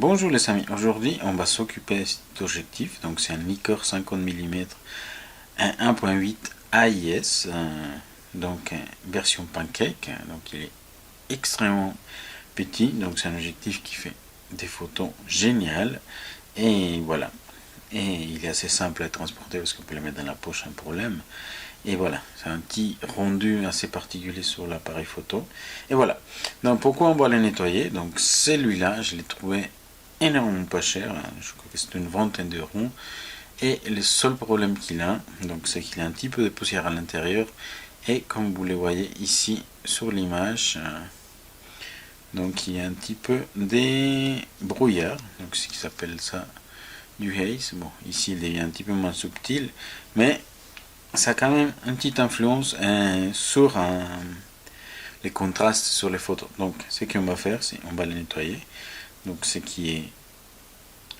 Bonjour les amis, aujourd'hui on va s'occuper de cet objectif, donc c'est un Nikkor 50 mm, un 1.8 AIS, donc version pancake, donc il est extrêmement petit, donc c'est un objectif qui fait des photos géniales, et voilà, et il est assez simple à transporter parce qu'on peut le mettre dans la poche sans problème. Et voilà, c'est un petit rendu assez particulier sur l'appareil photo. Et voilà. Donc pourquoi on va le nettoyer? Donc celui-là, je l'ai trouvé énormément pas cher. Je crois que c'est une vingtaine d'euros. Et le seul problème qu'il a, donc c'est qu'il a un petit peu de poussière à l'intérieur. Et comme vous le voyez ici sur l'image, donc il y a un petit peu des brouillards. Donc ce qui s'appelle ça du haze. Bon, ici il est un petit peu moins subtil, mais ça a quand même une petite influence sur les contrastes sur les photos. Donc ce qu'on va faire, c'est on va les nettoyer. Donc ce qui est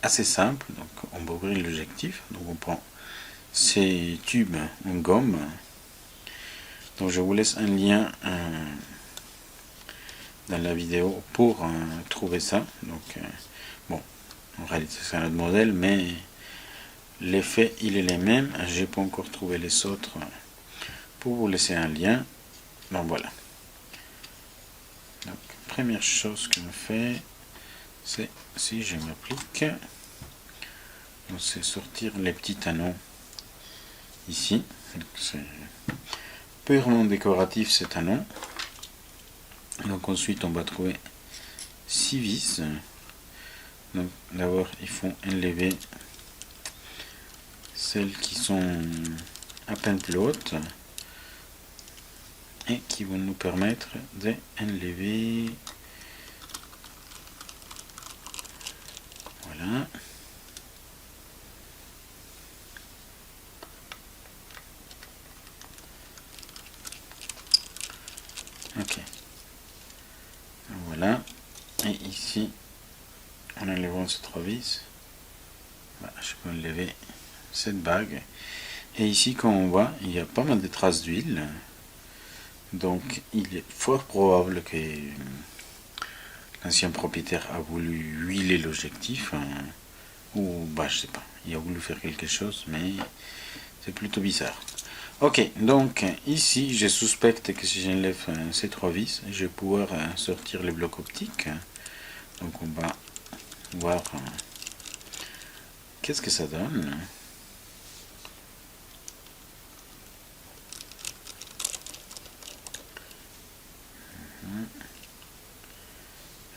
assez simple, donc on va ouvrir l'objectif. Donc on prend ces tubes en gomme. Donc je vous laisse un lien dans la vidéo pour trouver ça. Donc bon, en réalité c'est un autre modèle, mais l'effet il est le même. J'ai pas encore trouvé les autres pour vous laisser un lien. Donc voilà. Donc, première chose que je fais, c'est si je m'applique, c'est sortir les petits anneaux ici. C'est purement décoratif cet anneau. Donc ensuite on va trouver 6 vis. Donc d'abord il faut enlever celles qui sont à peine plus hautes et qui vont nous permettre d'enlever, voilà, ok, voilà, et ici en enlevant ces 3 vis, voilà, je peux enlever cette bague, et ici comme on voit il y a pas mal de traces d'huile. Donc il est fort probable que l'ancien propriétaire a voulu huiler l'objectif, ou bah je sais pas, il a voulu faire quelque chose, mais c'est plutôt bizarre. Ok, donc ici je suspecte que si j'enlève ces 3 vis, je vais pouvoir sortir les blocs optiques. Donc on va voir qu'est-ce que ça donne.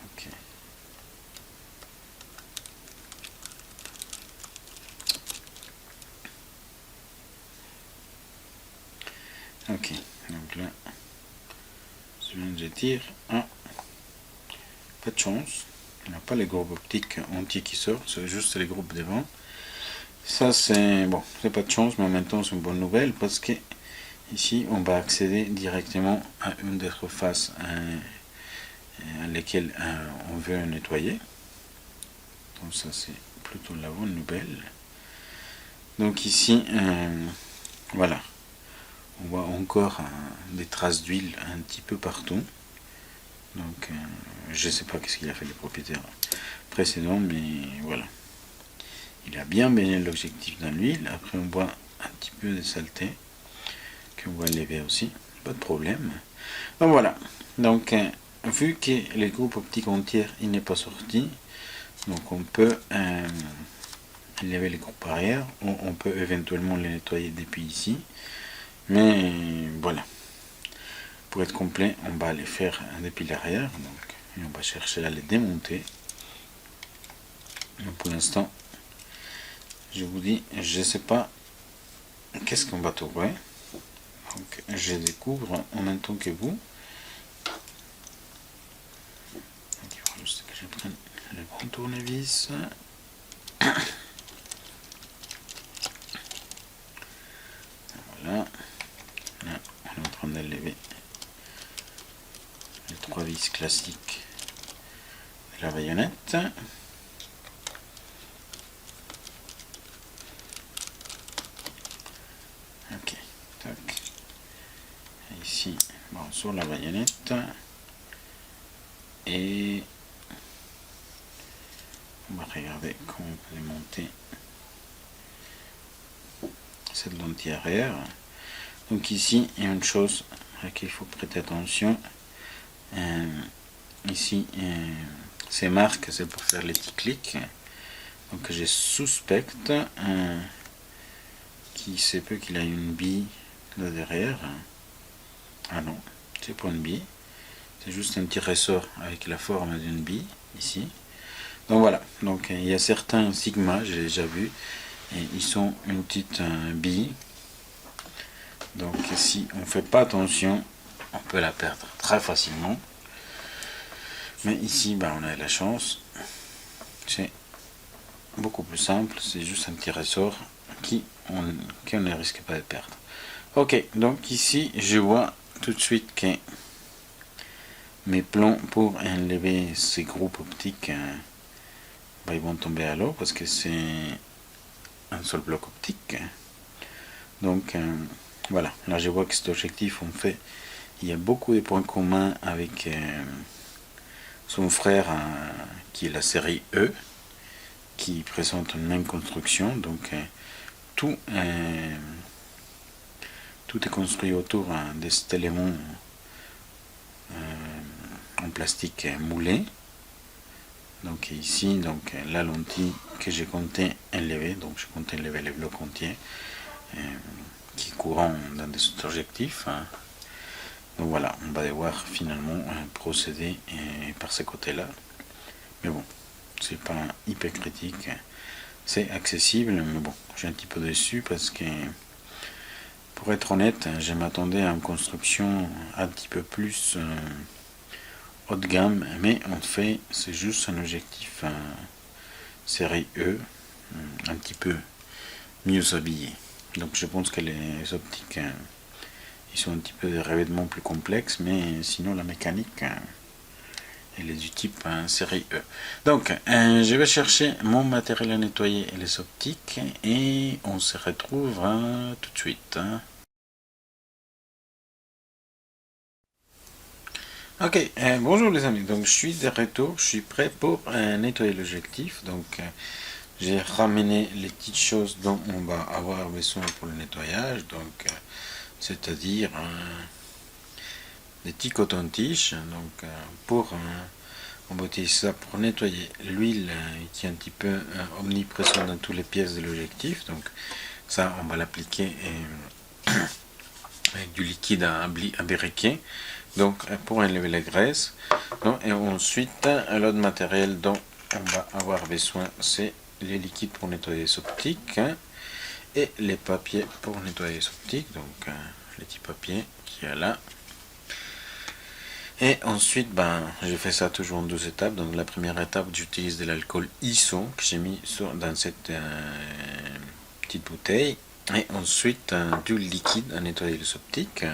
Ok. Ok, donc là, je tire. Ah, pas de chance. Il n'y a pas les groupes optiques entiers qui sortent, c'est juste les groupes devant. Ça c'est bon, c'est pas de chance, mais en même temps c'est une bonne nouvelle parce que ici on va accéder directement à une des faces à lesquelles on veut nettoyer. Donc ça c'est plutôt la bonne nouvelle. Donc ici, voilà, on voit encore des traces d'huile un petit peu partout. Donc je ne sais pas qu'est-ce qu'il a fait le propriétaire précédent, mais voilà. Il a bien baigné l'objectif dans l'huile. Après on voit un petit peu de saleté qu'on va lever aussi, pas de problème. Donc voilà. Donc vu que les groupes optiques entiers il n'est pas sorti, donc on peut enlever les groupes arrière, on peut éventuellement les nettoyer depuis ici, mais voilà, pour être complet on va les faire depuis l'arrière, donc et on va chercher à les démonter. Donc, pour l'instant je vous dis, je ne sais pas qu'est-ce qu'on va trouver, donc je découvre en même temps que vous. Donc, il faut juste que je prenne le bon tournevis. Voilà, là on est en train d'enlever les 3 vis classiques de la baïonnette. Ok, tac. Et ici, bon, sur la baïonnette. Et regardez comment on peut monter cette lentille arrière. Donc ici, il y a une chose à laquelle il faut prêter attention. Ici, ces marques, c'est pour faire les petits clics. Donc je suspecte qu'il se peut qu'il a une bille là derrière. Ah non, c'est pas une bille. C'est juste un petit ressort avec la forme d'une bille ici. Donc voilà, donc il y a certains Sigma, j'ai déjà vu, et ils sont une petite bille. Donc si on ne fait pas attention, on peut la perdre très facilement. Mais ici, on a la chance. C'est beaucoup plus simple, c'est juste un petit ressort qu'on ne risque pas de perdre. Ok, donc ici, je vois tout de suite que mes plans pour enlever ces groupes optiques, ils vont tomber à l'eau parce que c'est un seul bloc optique. Donc voilà, là je vois que cet objectif, en fait, il y a beaucoup de points communs avec son frère qui est la série E, qui présente une même construction. Donc tout est construit autour de cet élément en plastique moulé. Donc ici, donc la lentille que j'ai compté enlever, donc je compte enlever les blocs entiers qui courant dans des objectifs. Donc voilà, on va devoir finalement procéder par ce côté-là. Mais bon, c'est pas hyper critique, c'est accessible, mais bon, j'ai un petit peu déçu parce que, pour être honnête, je m'attendais à une construction un petit peu plus haut de gamme, mais en fait, c'est juste un objectif série E, un petit peu mieux habillé. Donc je pense que les optiques, ils sont un petit peu des revêtements plus complexes, mais sinon la mécanique, elle est du type série E. Donc je vais chercher mon matériel à nettoyer et les optiques, et on se retrouve tout de suite. Ok, bonjour les amis, donc je suis de retour, je suis prêt pour nettoyer l'objectif. Donc j'ai ramené les petites choses dont on va avoir besoin pour le nettoyage, donc c'est-à-dire des petits cotons-tiges. Donc on va utiliser ça pour nettoyer l'huile qui est un petit peu omniprésente dans toutes les pièces de l'objectif. Donc ça, on va l'appliquer avec du liquide à briquet. Donc pour enlever la graisse. Donc, et ensuite, l'autre matériel dont on va avoir besoin, c'est les liquides pour nettoyer les optiques et les papiers pour nettoyer les optiques. Donc les petits papiers qu'il y a là. Et ensuite, je fais ça toujours en 2 étapes. Donc la première étape, j'utilise de l'alcool ISO que j'ai mis dans cette petite bouteille. Et ensuite, du liquide à nettoyer les optiques.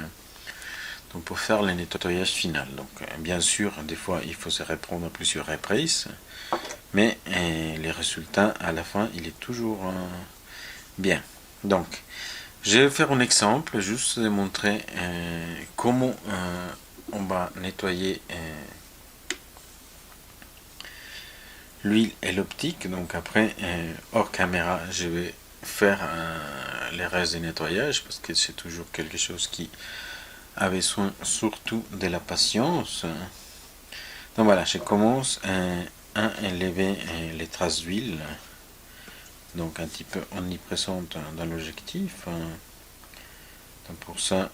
Donc pour faire le nettoyage final. Donc bien sûr, des fois, il faut se reprendre à plusieurs reprises. Mais les résultats, à la fin, il est toujours bien. Donc, je vais faire un exemple, juste de montrer comment on va nettoyer l'huile et l'optique. Donc après, hors caméra, je vais faire les restes de nettoyage parce que c'est toujours quelque chose qui a besoin surtout de la patience. Donc voilà, je commence à enlever les traces d'huile, donc un petit peu omniprésente dans l'objectif. Donc pour ça,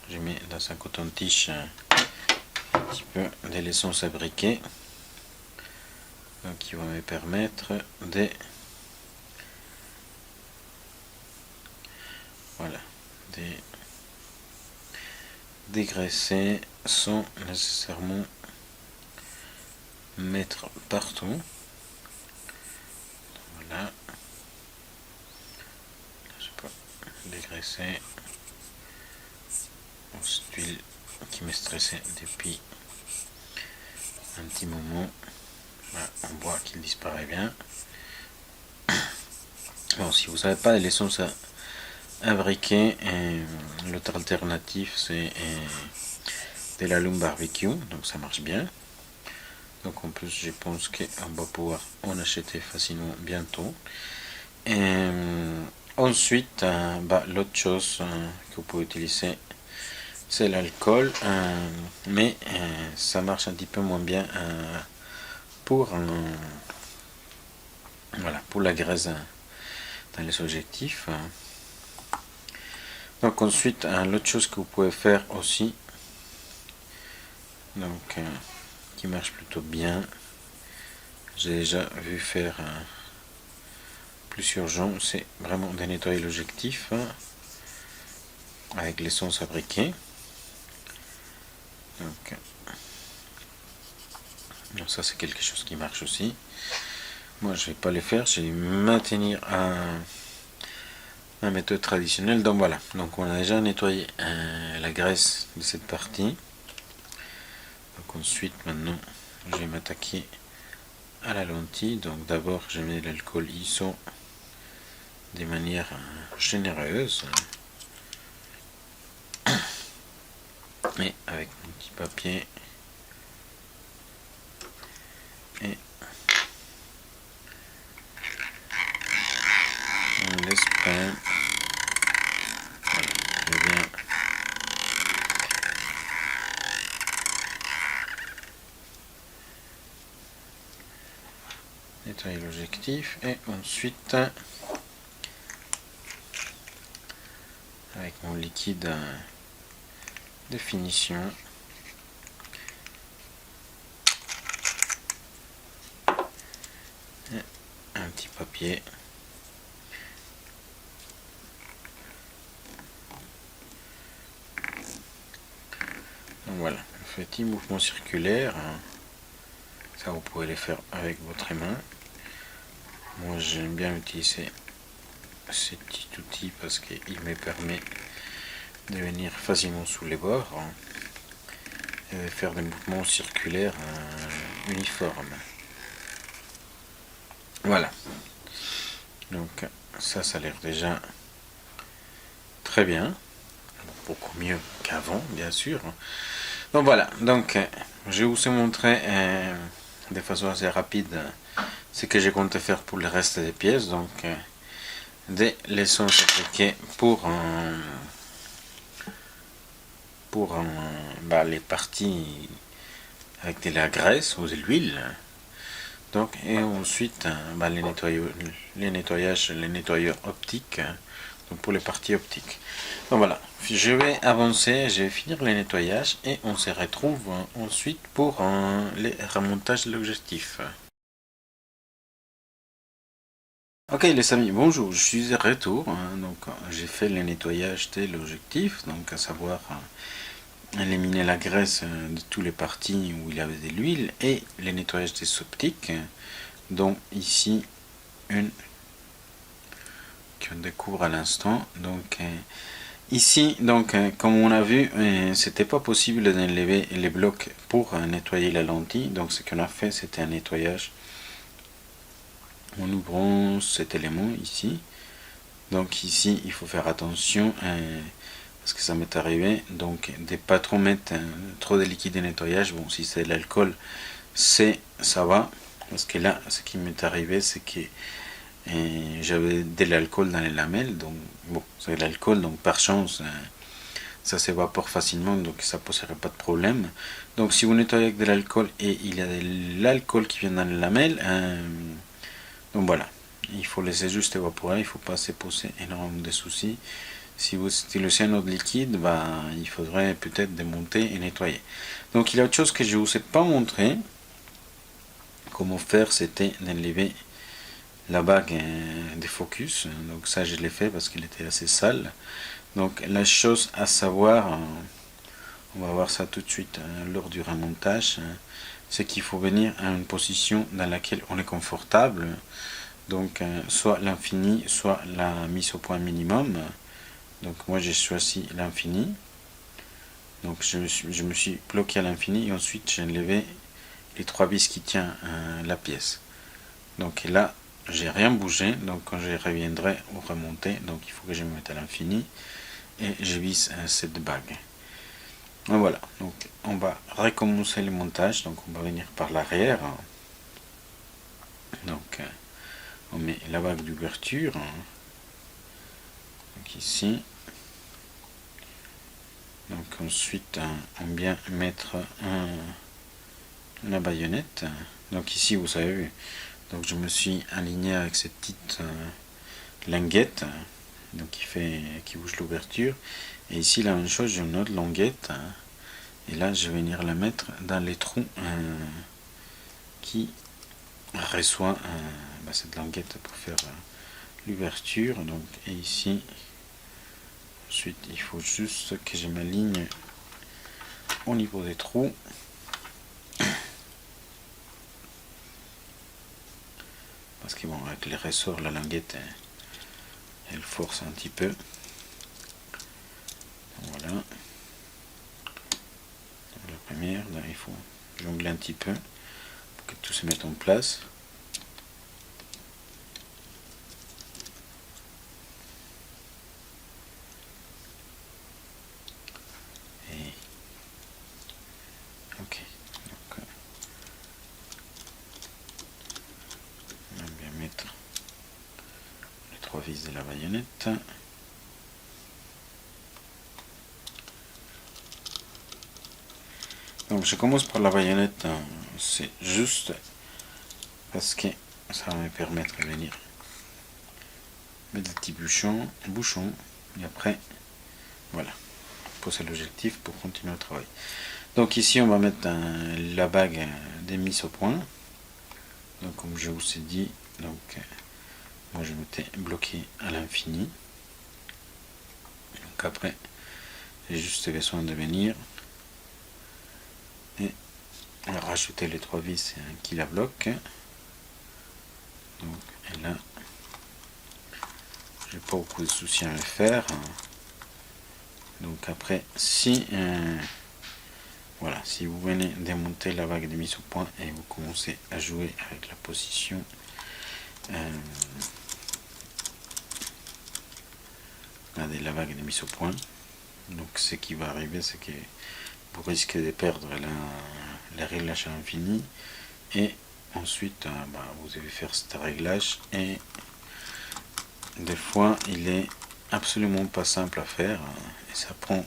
je mets dans un coton-tige un petit peu de l'essence à briquet, donc qui va me permettre de dégraisser sans nécessairement mettre partout. Voilà, je peux dégraisser cette huile qui me stressait depuis un petit moment. Voilà, on voit qu'il disparaît bien. Bon, si vous n'avez pas de l'essence à briquet, l'autre alternative c'est de l'allume barbecue, donc ça marche bien. Donc en plus je pense qu'on va pouvoir en acheter facilement bientôt. Et ensuite l'autre chose que vous pouvez utiliser, c'est l'alcool, mais ça marche un petit peu moins bien pour voilà, pour la graisse dans les objectifs. Donc ensuite l'autre chose que vous pouvez faire aussi, donc qui marche plutôt bien, j'ai déjà vu faire plusieurs gens, c'est vraiment de nettoyer l'objectif avec l'essence à briquet. Donc ça c'est quelque chose qui marche aussi. Moi je vais pas le faire, je vais maintenir la méthode traditionnelle. Donc voilà, donc on a déjà nettoyé la graisse de cette partie. Donc ensuite maintenant je vais m'attaquer à la lentille. Donc d'abord je mets l'alcool ISO de manière généreuse, et avec mon petit papier, et on laisse peindre. Voilà, je viens nettoyer l'objectif, et ensuite avec mon liquide de finition, et un petit papier, donc voilà, un petit mouvement circulaire, ça vous pouvez les faire avec votre main. Moi j'aime bien utiliser ce petit outil parce qu'il me permet de venir facilement sous les bords et de faire des mouvements circulaires uniformes. Voilà, donc ça a l'air déjà très bien, beaucoup mieux qu'avant bien sûr. Donc voilà, donc je vous ai montré de façon assez rapide ce que je compte faire pour le reste des pièces. Donc des leçons appliquées pour les parties avec de la graisse ou de l'huile. Donc, et ensuite les nettoyeurs optiques, donc pour les parties optiques. Donc voilà, je vais avancer, je vais finir les nettoyages et on se retrouve ensuite pour les remontages de l'objectif. Ok les amis, bonjour, je suis de retour. Donc j'ai fait le nettoyage de l'objectif, donc à savoir éliminer la graisse de toutes les parties où il y avait de l'huile, et le nettoyage des optiques, dont ici une qu'on découvre à l'instant. Donc ici, donc comme on a vu, c'était pas possible d'enlever les blocs pour nettoyer la lentille. Donc ce qu'on a fait, c'était un nettoyage en ouvrant cet élément ici. Donc ici il faut faire attention parce que ça m'est arrivé, donc de pas trop mettre trop de liquide de nettoyage. Bon, si c'est de l'alcool, ça va, parce que là ce qui m'est arrivé, c'est que j'avais de l'alcool dans les lamelles. Donc bon, c'est de l'alcool, donc par chance ça s'évapore facilement, donc ça poserait pas de problème. Donc si vous nettoyez avec de l'alcool et il y a de l'alcool qui vient dans les lamelles, donc voilà, il faut laisser juste évaporer, il ne faut pas se poser énormément de soucis. Si vous utilisez un autre liquide, il faudrait peut-être démonter et nettoyer. Donc il y a autre chose que je ne vous ai pas montré comment faire, c'était d'enlever la bague de focus. Donc ça je l'ai fait parce qu'il était assez sale. Donc la chose à savoir, on va voir ça tout de suite lors du remontage, c'est qu'il faut venir à une position dans laquelle on est confortable. Donc soit l'infini, soit la mise au point minimum. Donc moi j'ai choisi l'infini. Donc je me suis bloqué à l'infini, et ensuite j'ai enlevé les 3 vis qui tiennent la pièce. Donc là j'ai rien bougé, donc quand je reviendrai au remonter, donc il faut que je me mette à l'infini et je visse cette bague. Et voilà, donc on va recommencer le montage, donc on va venir par l'arrière. Donc on met la vague d'ouverture, donc ici. Donc ensuite on vient mettre la baïonnette. Donc ici vous savez, donc je me suis aligné avec cette petite languette, donc qui bouge l'ouverture. Et ici la même chose, j'ai une autre languette, et là je vais venir la mettre dans les trous qui reçoit cette languette pour faire l'ouverture. Donc et ici ensuite il faut juste que je m'aligne au niveau des trous, parce que bon, avec les ressorts la languette elle force un petit peu. Voilà, la première là il faut jongler un petit peu pour que tout se mette en place. Et ok, donc on va bien mettre les 3 vis de la baïonnette. Donc je commence par la baïonnette, c'est juste parce que ça va me permettre de venir mettre des petits bouchons, et après voilà, poser l'objectif pour continuer le travail. Donc ici on va mettre la bague des mises au point. Donc comme je vous ai dit, donc moi je m'étais bloqué à l'infini. Donc après j'ai juste besoin de venir et rajouter les 3 vis qui la bloquent. Donc et là j'ai pas beaucoup de soucis à le faire. Donc après si voilà, si vous venez démonter la vague de mise au point et vous commencez à jouer avec la position de la vague de mise au point, donc ce qui va arriver, c'est que vous risquez de perdre les réglages à l'infini, et ensuite vous devez faire ce réglage, et des fois il est absolument pas simple à faire, et ça prend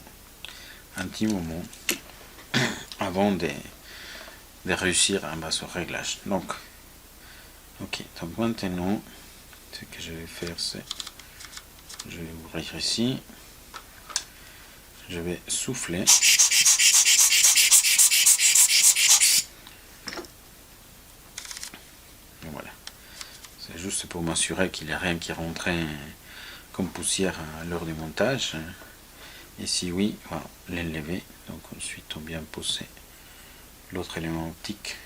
un petit moment avant de réussir à ce réglage. Donc ok, donc maintenant ce que je vais faire, c'est je vais ouvrir ici, je vais souffler. Et voilà, c'est juste pour m'assurer qu'il n'y a rien qui rentrait comme poussière à l'heure du montage. Et si oui, voilà, l'enlever. Donc ensuite on vient poser l'autre élément optique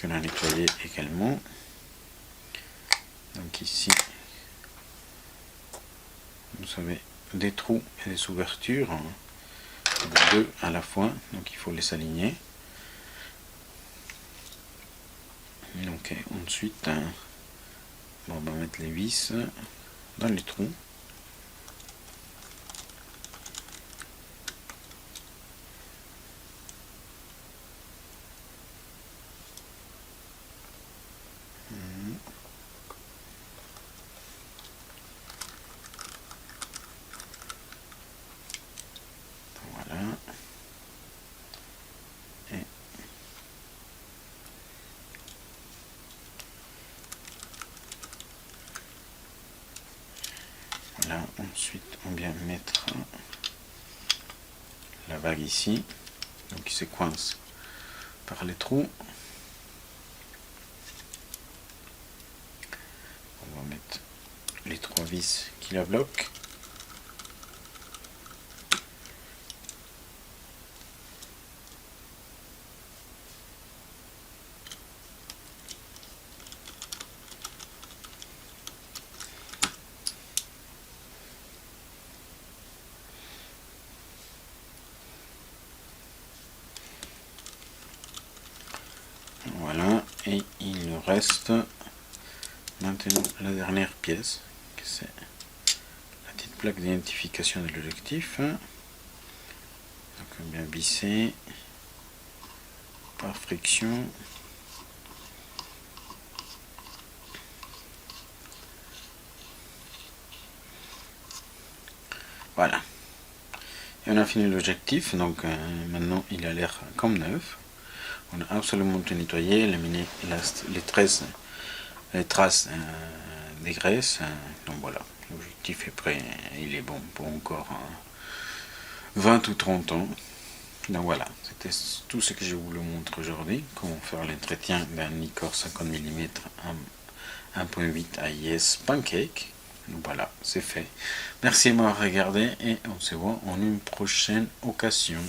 qu'on a nettoyé également. Donc ici vous avez des trous et des ouvertures, deux à la fois, donc il faut les aligner. Donc ensuite on va mettre les vis dans les trous. Voilà. Et voilà, ensuite on vient mettre la vague ici, donc qui se coince par les trous. On va mettre les 3 vis qui la bloquent. Voilà, et il nous reste maintenant la dernière pièce, que c'est la petite plaque d'identification de l'objectif. Donc bien visser par friction. Voilà. Et on a fini l'objectif, donc maintenant il a l'air comme neuf. On a absolument tout nettoyé, éliminé les traces des graisses. Donc voilà, l'objectif est prêt, il est bon pour encore 20 ou 30 ans. Donc voilà, c'était tout ce que je voulais vous montrer aujourd'hui. Comment faire l'entretien d'un Nikkor 50 mm 1.8 AIS Pancake. Donc voilà, c'est fait. Merci de m'avoir regardé et on se voit en une prochaine occasion.